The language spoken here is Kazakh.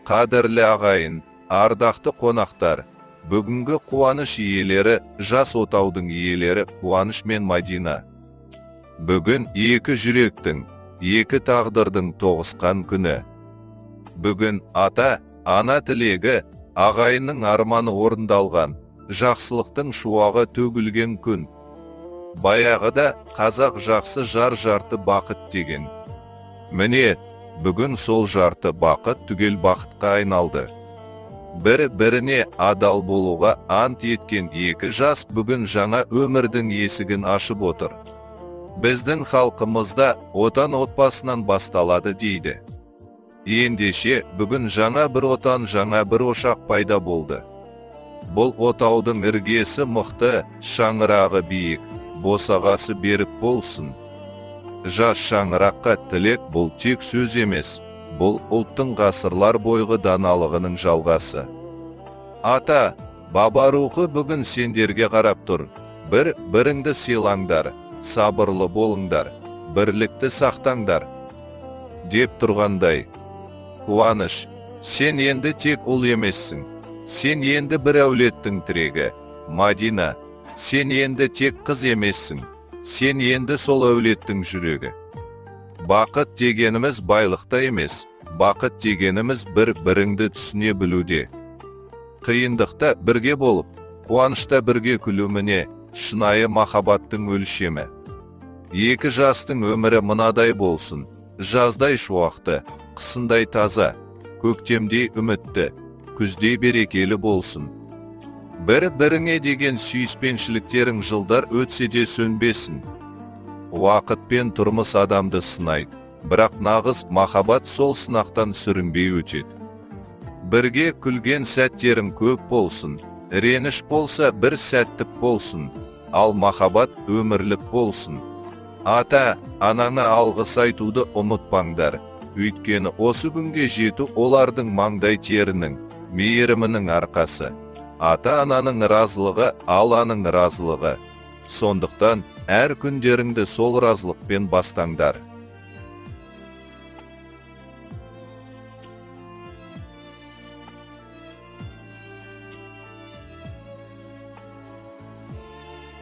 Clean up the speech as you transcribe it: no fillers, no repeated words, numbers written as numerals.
Қадірлі ағайын, ардақты қонақтар, бүгінгі қуаныш иелері, жас отаудың иелері Қуаныш мен Мадина. Бүгін екі жүректің, екі тағдырдың тоғысқан күні. Бүгін ата, ана тілегі, ағайынның арманы орындалған, жақсылықтың шуағы төгілген күн. Баяғыда қазақ жақсы жар жарты бақыт деген. Міне, бүгін сол жарты бақыт түгел бақытқа айналды. Бір-біріне адал болуға ант еткен екі жас бүгін жаңа өмірдің есігін ашып отыр. Біздің халқымызда отан отбасынан басталады дейді. Ендеше бүгін жаңа бір отан, жаңа бір ошақ пайда болды. Бұл отаудың іргесі мықты, шаңырағы биік, босағасы берік болсын. Жас шаңыраққа тілек бұл тек сөз емес, бұл ұлттың ғасырлар бойғы даналығының жалғасы. Ата, баба рухы бүгін сендерге қарап тұр. Біріңді сыйлаңдар, сабырлы болыңдар, бірлікті сақтаңдар. Деп тұрғандай. Қуаныш, сен енді тек ұл емессің. Сен енді бір әулеттің тірегі. Мадина, сен енді тек қыз емессің. Сен енді сол әулеттің жүрегі. Бақыт дегеніміз байлықта емес, бақыт дегеніміз бір-біріңді түсіне білуде. Қиындықта бірге болып, қуанышта бірге күлуіне, шынайы махаббаттың өлшемі. Екі жастың өмірі мынадай болсын, жаздай шуақты, қысындай таза, көктемдей үмітті, күздей берекелі болсын. Бір-біріңе деген сүйіспеншіліктерің жылдар өтсе де сөнбесін. Уақыт пен тұрмыс адамды сынайды, бірақ нағыз махаббат сол сынақтан сүрінбей өтеді. Бірге күлген сәттерің көп болсын, реніш болса бір сәттік болсын, ал махаббат өмірлік болсын. Ата, анаңа алғыс айтуды ұмытпаңдар, өйткені осы күнге жету олардың маңдай терінің, мейірімінің арқасы. Ата-ананың разылығы, Алланың разылығы. Сондықтан, әр күндеріңді сол разылықпен бастаңдар.